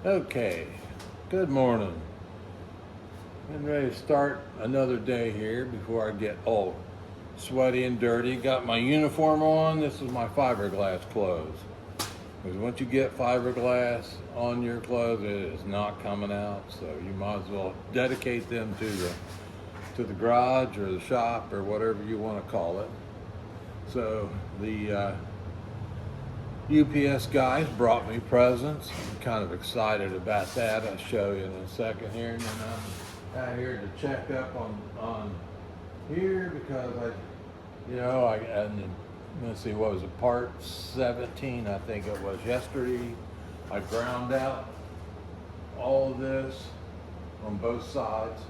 Okay, good morning. Getting ready to start another day here before I get all sweaty and dirty. Got my uniform on. This is my fiberglass clothes. Because once you get fiberglass on your clothes, it is not coming out. So you might as well dedicate them to the garage or the shop or whatever you want to call it. So the UPS guys brought me presents. I'm kind of excited about that. I'll show you in a second here. And then I'm out here to check up on here because and let's see, what was it, part 17, I think it was yesterday. I ground out all of this on both sides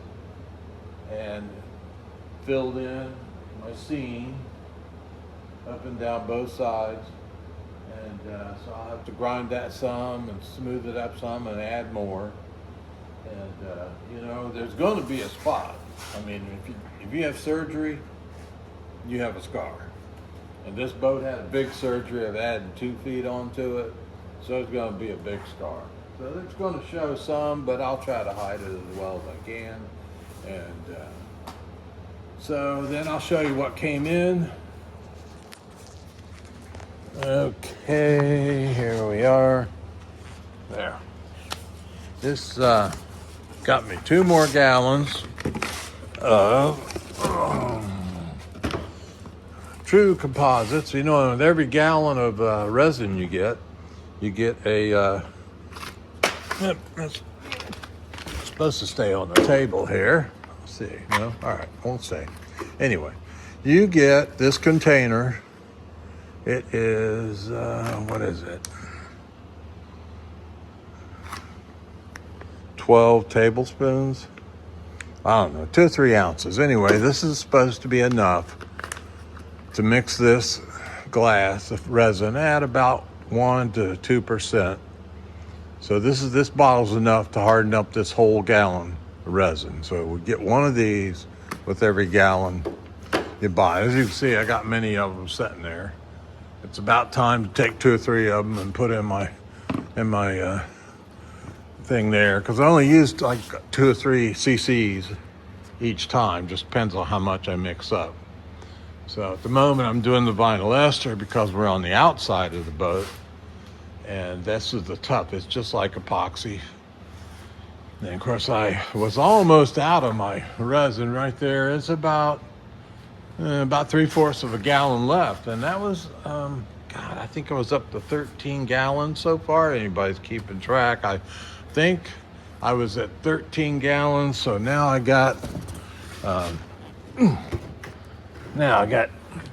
and filled in my seam up and down both sides. And so I'll have to grind that some and smooth it up some and add more. And there's going to be a spot. I mean, if you have surgery, you have a scar. And this boat had a big surgery of adding 2 feet onto it, so it's going to be a big scar. So it's going to show some, but I'll try to hide it as well as I can. And so then I'll show you what came in. Okay, here we are. There. This got me 2 more gallons of true composites. You know, with every gallon of resin you get a it's supposed to stay on the table here. Let's see. No? All right, won't stay. Anyway, you get this container. It is, what is it? 12 tablespoons? I don't know, 2 or 3 ounces. Anyway, this is supposed to be enough to mix this glass of resin at about 1 to 2%. So this bottle's enough to harden up this whole gallon of resin. So we get one of these with every gallon you buy. As you can see, I got many of them sitting there. It's about time to take 2 or 3 of them and put in my thing there, because I only used like 2 or 3 cc's each time. Just depends on how much I mix up. So at the moment I'm doing the vinyl ester because we're on the outside of the boat, and this is the tough. It's just like epoxy. And of course I was almost out of my resin right there. It's about 3/4 of a gallon left, and that was I think I was up to 13 gallons so far. Anybody's keeping track? I think I was at 13 gallons, so now I got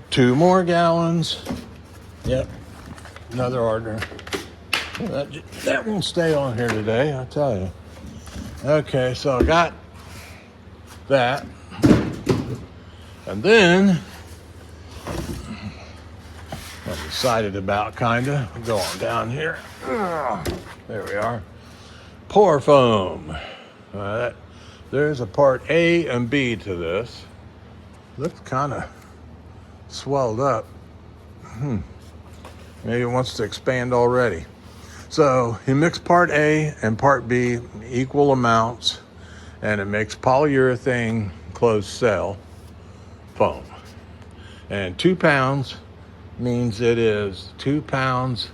2 more gallons. Yep, another order. That won't stay on here today, I tell you. Okay, so I got that. And then, I'm excited about kinda. Go on down here. There we are. Pour foam. There's a part A and B to this. Looks kind of swelled up. Maybe it wants to expand already. So you mix part A and part B equal amounts, and it makes polyurethane closed cell foam. And 2 pounds means it is 2 pounds.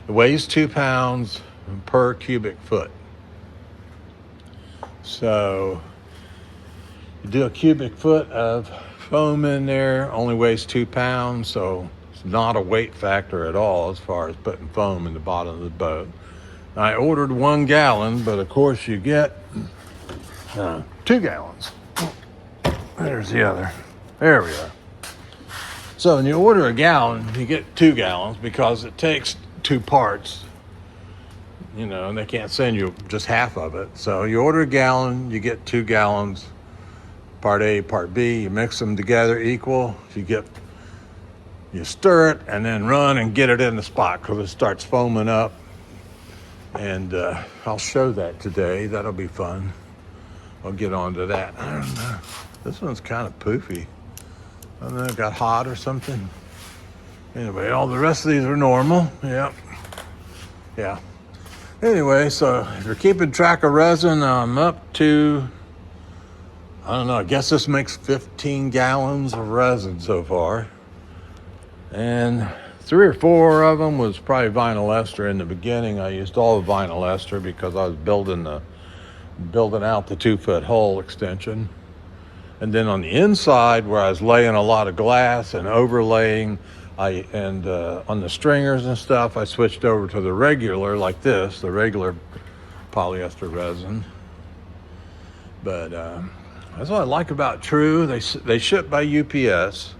It weighs 2 pounds per cubic foot. So you do a cubic foot of foam in there, only weighs 2 pounds, so it's not a weight factor at all as far as putting foam in the bottom of the boat. I ordered 1 gallon, but of course you get 2 gallons. There's the other. There we are. So when you order a gallon, you get 2 gallons because it takes 2 parts, and they can't send you just half of it. So you order a gallon, you get 2 gallons, part A, part B, you mix them together equal. You stir it and then run and get it in the spot because it starts foaming up. And I'll show that today. That'll be fun. I'll get on to that. I don't know. This one's kind of poofy. I don't know, it got hot or something. Anyway, all the rest of these are normal. Yep. Yeah. Anyway, so if you're keeping track of resin, I'm up to, I don't know, I guess this makes 15 gallons of resin so far. And 3 or 4 of them was probably vinyl ester. In the beginning, I used all the vinyl ester because I was building out the 2-foot hole extension. And then on the inside, where I was laying a lot of glass and overlaying, on the stringers and stuff, I switched over to the regular, like this, the regular polyester resin. But that's what I like about True. They ship by UPS.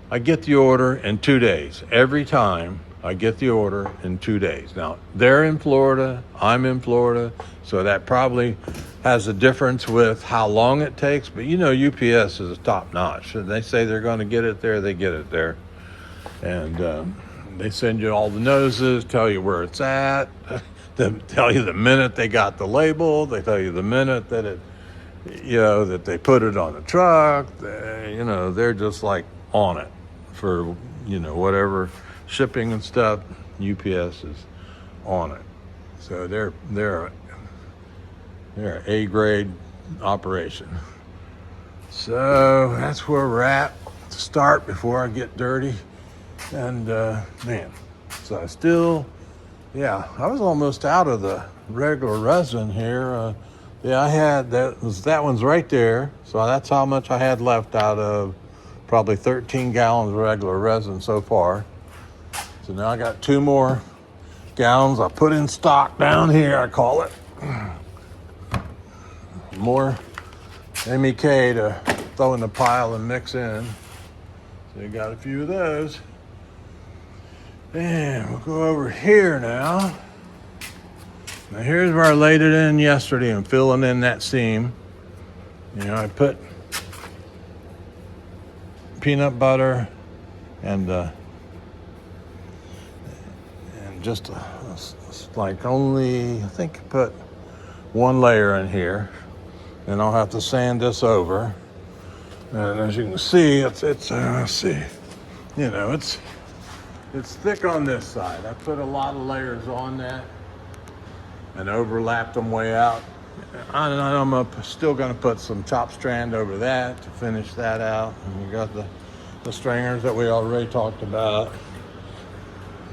I get the order in 2 days. Every time I get the order in 2 days. Now, they're in Florida, I'm in Florida, so that probably has a difference with how long it takes. But you know, UPS is top notch. They say they're going to get it there, they get it there. And they send you all the noses, tell you where it's at, they tell you the minute they got the label, they tell you the minute that that they put it on the truck. They're just like on it for, whatever shipping and stuff. UPS is on it. So they're an A-grade operation. So that's where we're at to start before I get dirty. And so I was almost out of the regular resin here. I had that one's right there. So that's how much I had left out of probably 13 gallons of regular resin so far. So now I got 2 more gallons I put in stock down here, I call it. More MEK to throw in the pile and mix in. So you got a few of those. And we'll go over here now. Now here's where I laid it in yesterday and filling in that seam. I put peanut butter and just like only, I think, put 1 layer in here. And I'll have to sand this over. And as you can see, it's thick on this side. I put a lot of layers on that and overlapped them way out. I'm still going to put some top strand over that to finish that out. And we got the stringers that we already talked about.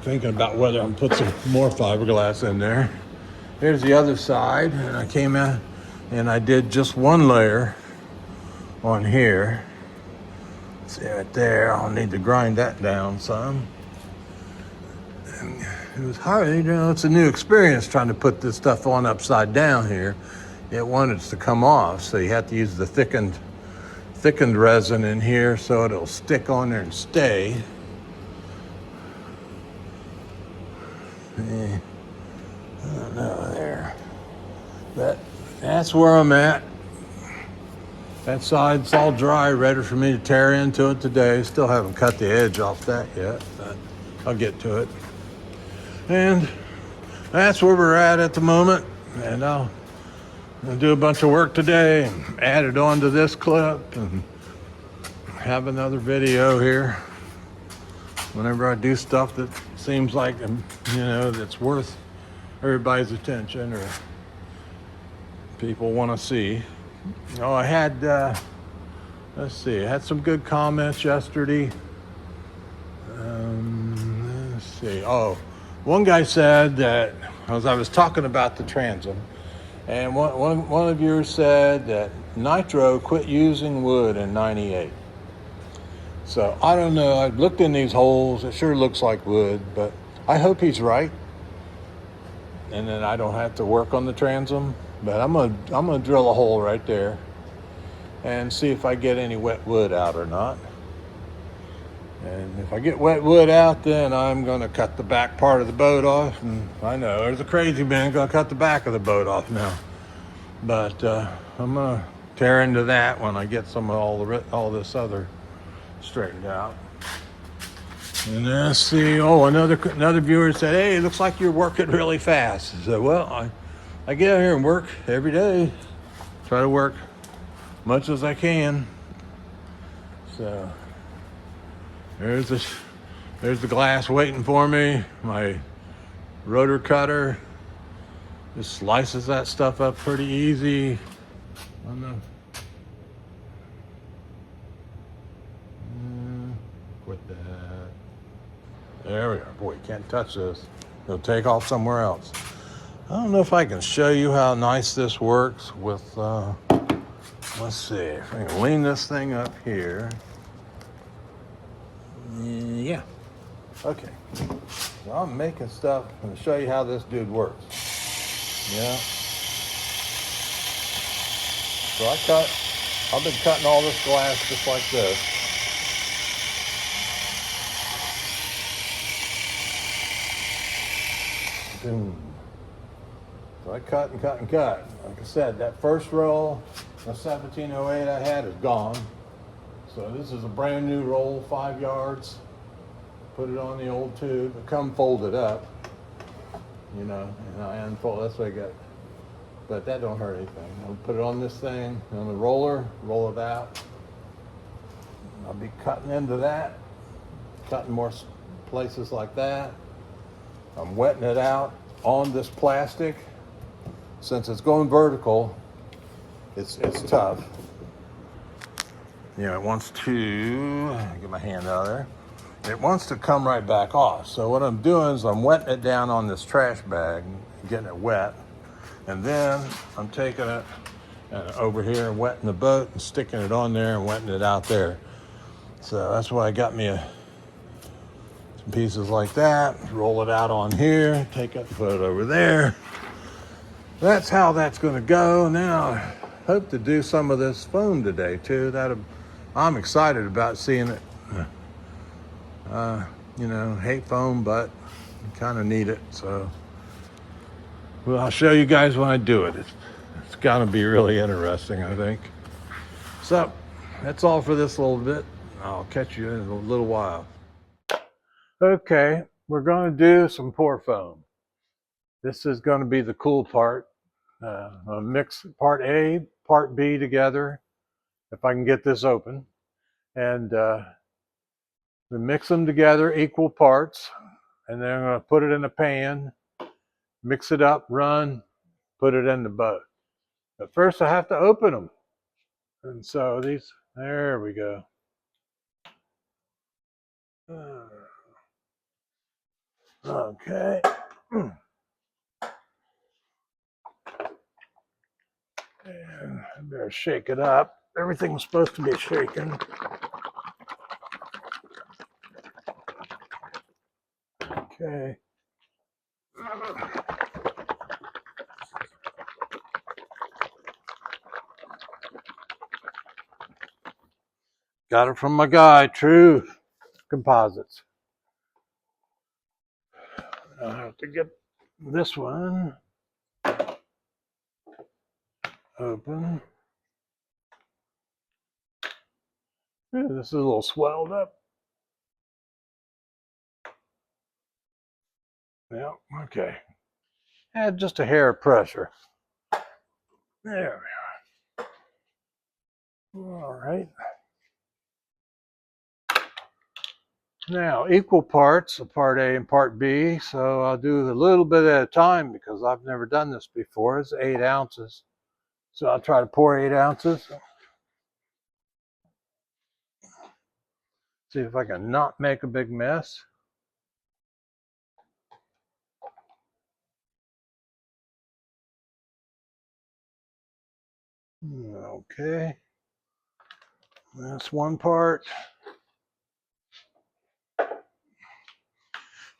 Thinking about whether I'm put some more fiberglass in there. Here's the other side, and I came out and I did just 1 layer on here. See right there, I'll need to grind that down some. And it was hard, it's a new experience trying to put this stuff on upside down here. It wanted to come off, so you have to use the thickened resin in here so it'll stick on there and stay. I don't know there. But that's where I'm at. That side's all dry, ready for me to tear into it today. Still haven't cut the edge off that yet, but I'll get to it. And that's where we're at the moment. And I'll do a bunch of work today and add it onto this clip and have another video here. Whenever I do stuff that seems like, that's worth everybody's attention or people want to see. I had, I had some good comments yesterday. Let's see. One guy said that, as I was talking about the transom, and one of you said that Nitro quit using wood in '98. So I don't know. I've looked in these holes. It sure looks like wood, but I hope he's right. And then I don't have to work on the transom. But I'm gonna drill a hole right there and see if I get any wet wood out or not. And if I get wet wood out, then I'm gonna cut the back part of the boat off. And I know there's a crazy man gonna cut the back of the boat off now. But I'm gonna tear into that when I get some of all this other straightened out. And let's see. Another viewer said, "Hey, it looks like you're working really fast." I said, "Well, I get out here and work every day. Try to work much as I can." So there's the glass waiting for me. My rotor cutter Just slices that stuff up pretty easy. On the quit that. There we are. Boy, you can't touch this. It'll take off somewhere else. I don't know if I can show you how nice this works with, let's see, if I can lean this thing up here. Yeah. Okay. So I'm making stuff. I'm going to show you how this dude works. Yeah. So I've been cutting all this glass just like this. Boom. So I cut and cut and cut. Like I said, that first roll of 1708 I had is gone. So this is a brand new roll, 5 yards. Put it on the old tube. It come folded up, you know, and I unfold. That's what I got. But that don't hurt anything. I'll put it on this thing, on the roller, roll it out. I'll be cutting into that, cutting more places like that. I'm wetting it out on this plastic. Since it's going vertical, it's tough. You know, it wants to, get my hand out of there. It wants to come right back off. So what I'm doing is I'm wetting it down on this trash bag, getting it wet. And then I'm taking it over here and wetting the boat and sticking it on there and wetting it out there. So that's why I got me some pieces like that. Roll it out on here, take it, put it over there. That's how that's going to go. Now, I hope to do some of this foam today too. I'm excited about seeing it. You know, hate foam, but kind of need it. So, well, I'll show you guys when I do it. It's going to be really interesting, I think. So, that's all for this little bit. I'll catch you in a little while. Okay, we're going to do some pour foam. This is going to be the cool part. I'll mix part A, part B together, if I can get this open. And we mix them together, equal parts. And then I'm going to put it in a pan, mix it up, run, put it in the boat. But first I have to open them. And so there we go. Okay. And I better shake it up. Everything's supposed to be shaken. Okay. Got it from my guy, True Composites. I'll have to get this one open. Ooh, this is a little swelled up. Yeah, okay. Add just a hair of pressure. There we are. All right. Now, equal parts of part A and part B. So I'll do a little bit at a time because I've never done this before. It's 8 ounces. So I'll try to pour 8 ounces. See if I can not make a big mess. Okay. That's one part.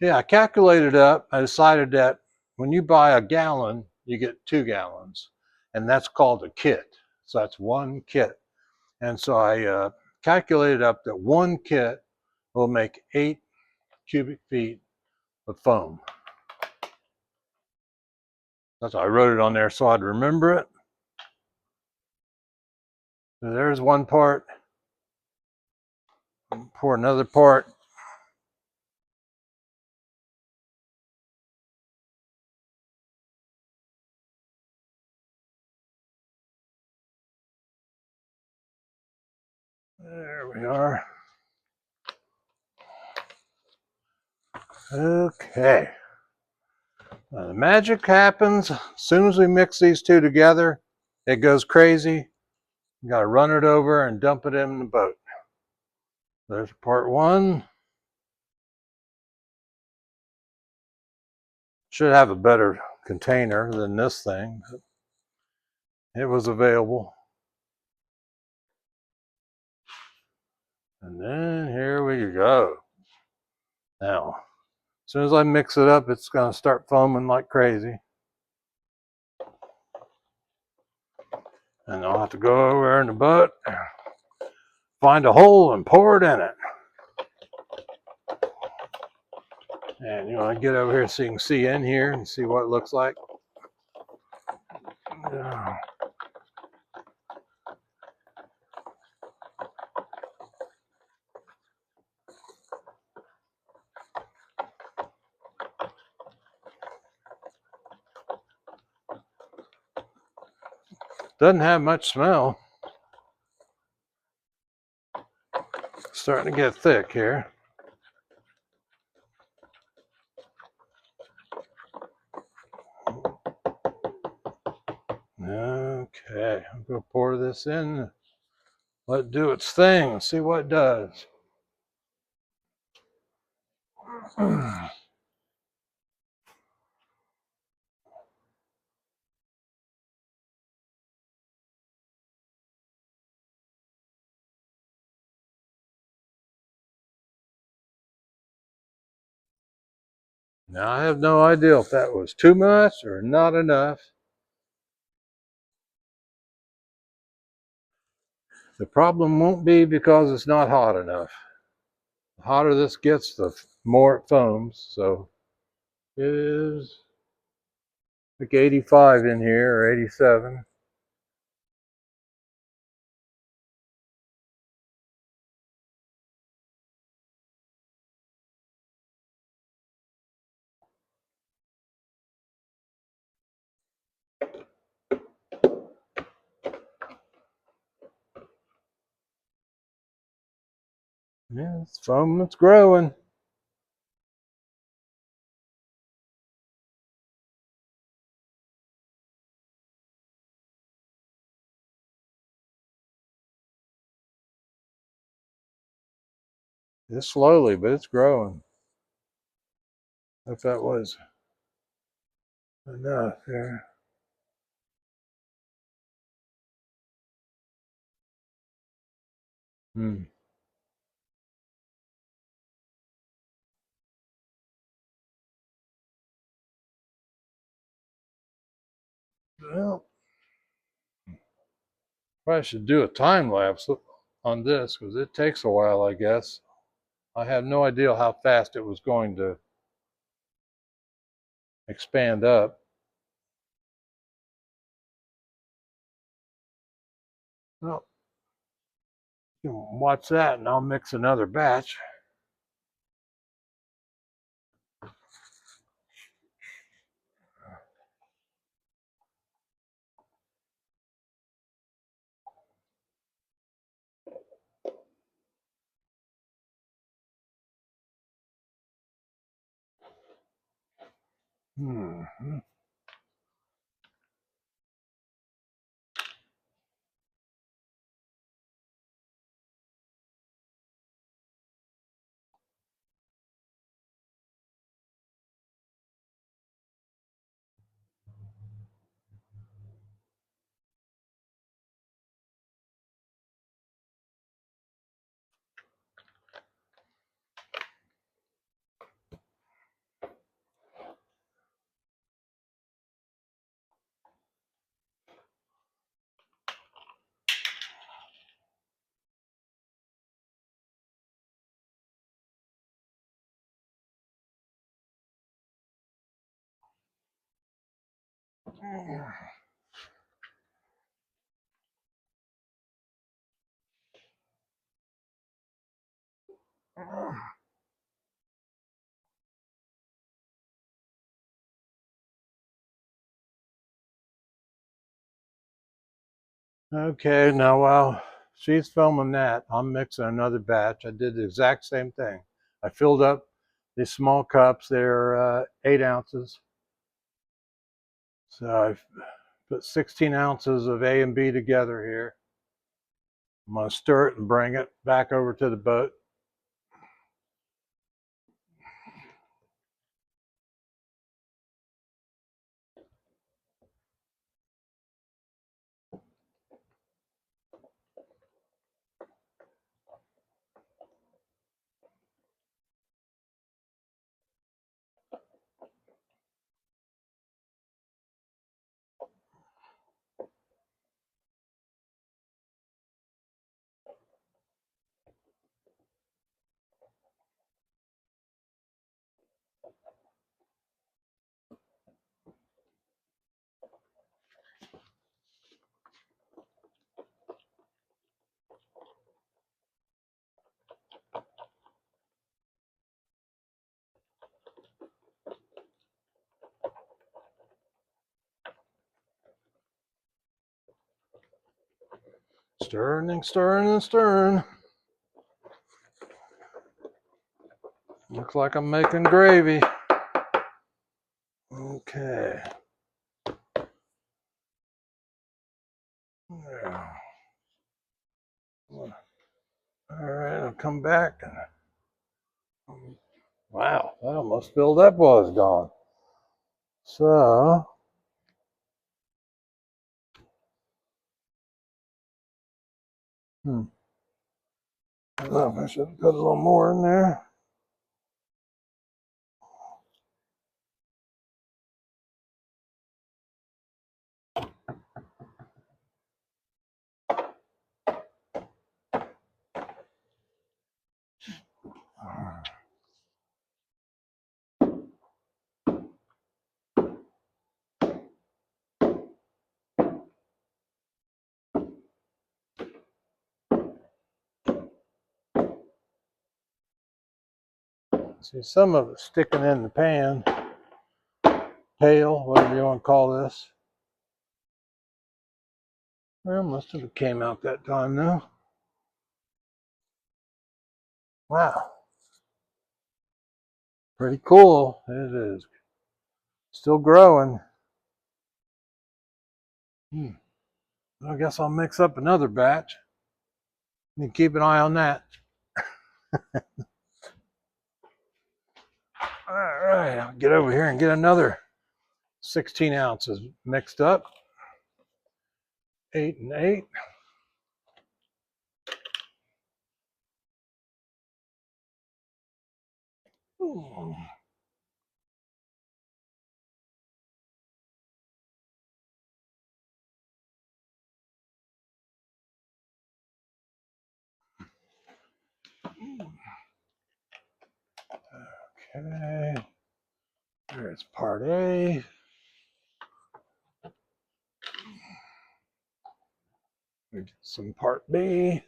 Yeah, I calculated up. I decided that when you buy a gallon, you get 2 gallons. And that's called a kit. So that's one kit. And so I calculated up that one kit will make 8 cubic feet of foam. That's why I wrote it on there so I'd remember it. So there's one part. Pour another part. There we are. Okay. Now, the magic happens as soon as we mix these two together. It goes crazy. You got to run it over and dump it in the boat. There's part one. Should have a better container than this thing, but it was available. And then here we go. Now, as soon as I mix it up, it's going to start foaming like crazy. And I'll have to go over in the boat, find a hole and pour it in it. And you want to get over here so you can see in here and see what it looks like. Doesn't have much smell. It's starting to get thick here. Okay, I'm going to pour this in, let it do its thing, and see what it does. Now, I have no idea if that was too much or not enough. The problem won't be because it's not hot enough. The hotter this gets, the more it foams. So it is like 85 in here, or 87. Yeah, it's foaming, it's growing. It's slowly, but it's growing. If that was enough here. Hmm. Well, probably should do a time lapse on this because it takes a while, I guess. I had no idea how fast it was going to expand up. Well, you can watch that and I'll mix another batch. Hmm. Okay, now while she's filming that, I'm mixing another batch. I did the exact same thing. I filled up these small cups. They're 8 ounces. So I've put 16 ounces of A and B together here. I'm going to stir it and bring it back over to the boat. Stirring and stirring and stirring. Looks like I'm making gravy. Okay. Yeah. All right, I'll come back. Wow, that almost filled up while I was gone. So, I don't know if I should put a little more in there. See, some of it's sticking in the pan, pail, whatever you want to call this. Well, most of it came out that time though. Wow. Pretty cool. It is. Still growing. I guess I'll mix up another batch. You keep an eye on that. All right, I'll get over here and get another 16 ounces mixed up. 8 and 8. Ooh. Okay, there's part A. We get some part B.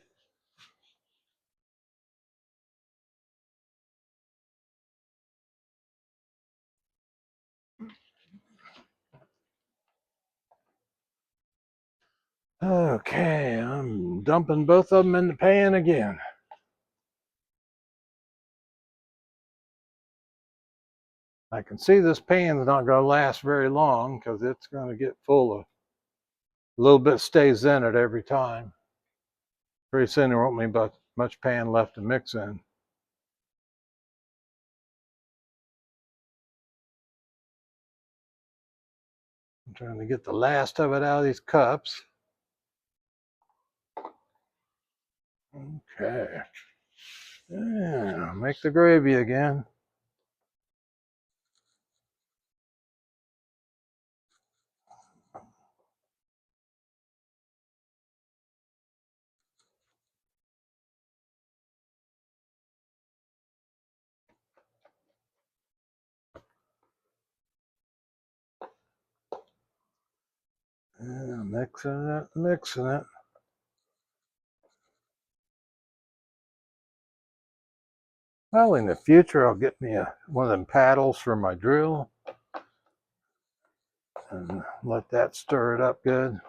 Okay, I'm dumping both of them in the pan again. I can see this pan's not going to last very long because it's going to get full of a little bit stays in it every time. Pretty soon there won't be much pan left to mix in. I'm trying to get the last of it out of these cups. Okay. Yeah, make the gravy again. Yeah, mixing it, mixing it. Well, in the future, I'll get me one of them paddles for my drill and let that stir it up good.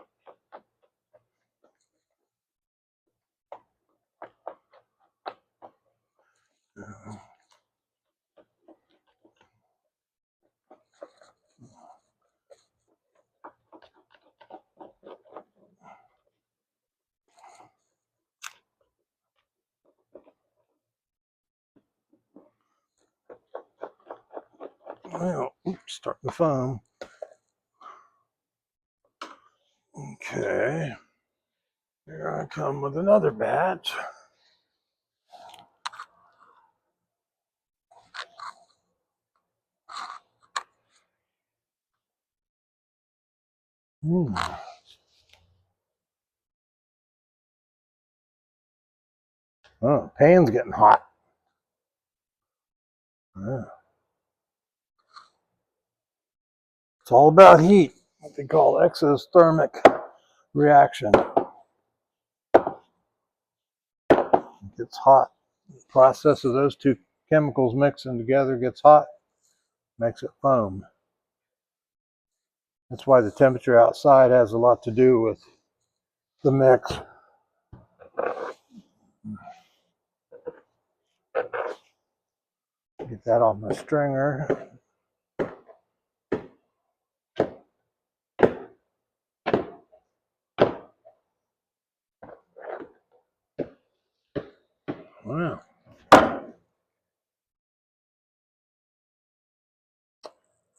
Well, oops, starting to foam. Okay. Here I come with another batch. Oh, pan's getting hot. Yeah. It's all about heat, what they call exothermic reaction. It gets hot. The process of those two chemicals mixing together gets hot, makes it foam. That's why the temperature outside has a lot to do with the mix. Get that off my stringer. Wow.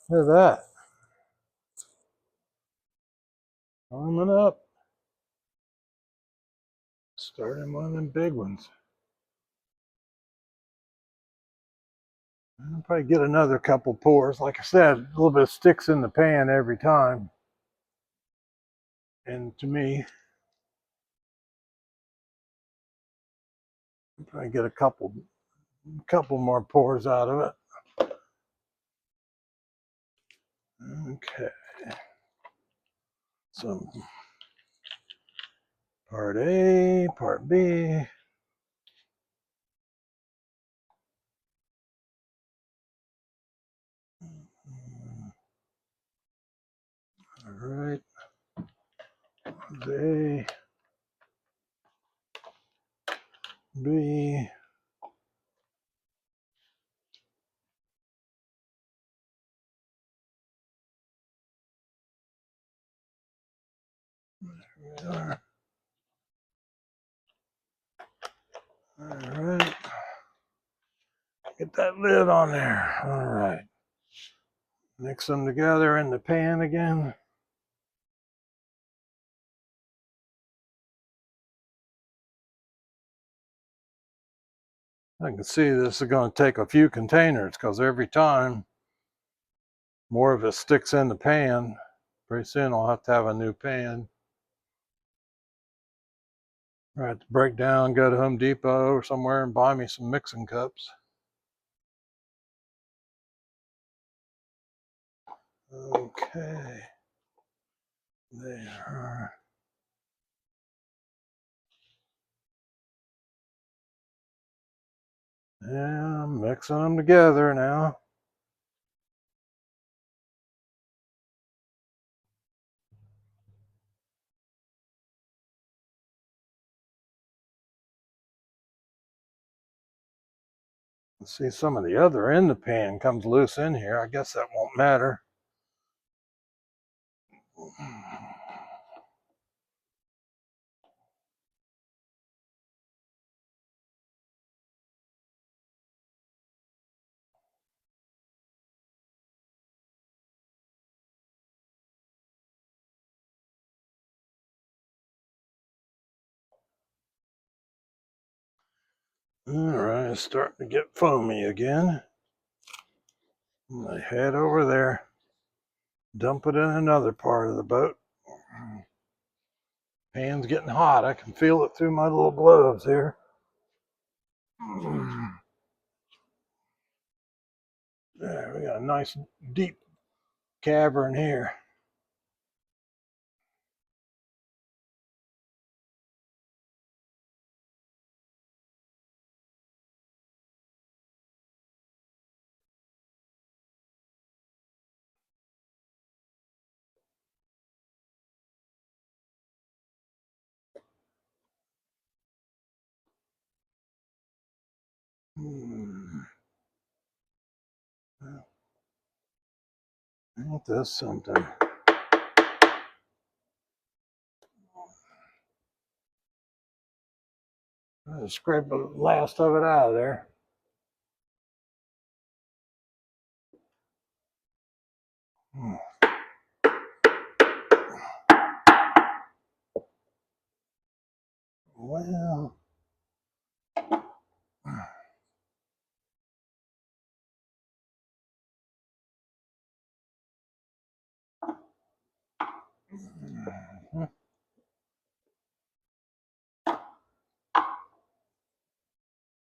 Look at that. Warming up. Starting one of them big ones. I'll probably get another couple pours. Like I said, a little bit sticks in the pan every time. And to me, I'll probably get a couple more pours out of it. Okay. So part A, part B. All right. A, B. There we are. All right. Get that lid on there. All right. Mix them together in the pan again. I can see this is going to take a few containers because every time more of it sticks in the pan. Pretty soon I'll have to have a new pan. I have to break down, go to Home Depot or somewhere and buy me some mixing cups. Okay. There. Yeah, I'm mixing them together now. Let's see, some of the other in the pan comes loose in here. I guess that won't matter. All right, it's starting to get foamy again. I head over there, dump it in another part of the boat. Pan's getting hot. I can feel it through my little gloves here. There, we got a nice deep cavern here. Ain't this something? I'll scrape the last of it out of there.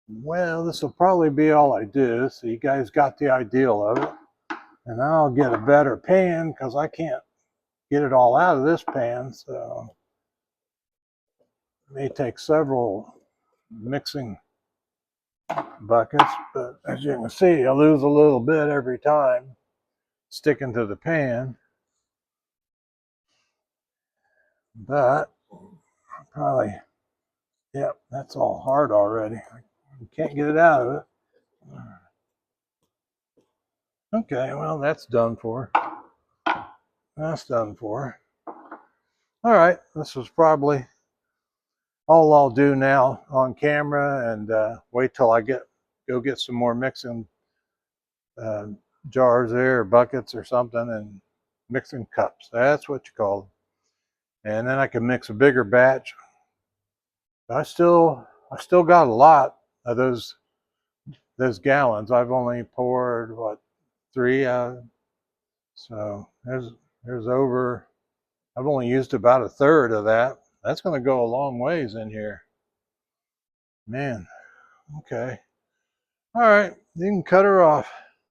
Well, this will probably be all I do, so you guys got the ideal of it. And I'll get a better pan because I can't get it all out of this pan, so it may take several mixing buckets, but as you can see, I lose a little bit every time sticking to the pan. But probably, yep, that's all hard already. I can't get it out of it. Okay, well, that's done for. That's done for. All right, this is probably all I'll do now on camera, and wait till I go get some more mixing uh, jars there, or buckets or something, and mixing cups. That's what you call them. And then I can mix a bigger batch. I still got a lot of those gallons. I've only poured what, 3 out. So there's over. I've only used about a third of that. That's going to go a long ways in here. Man, okay. All right, you can cut her off.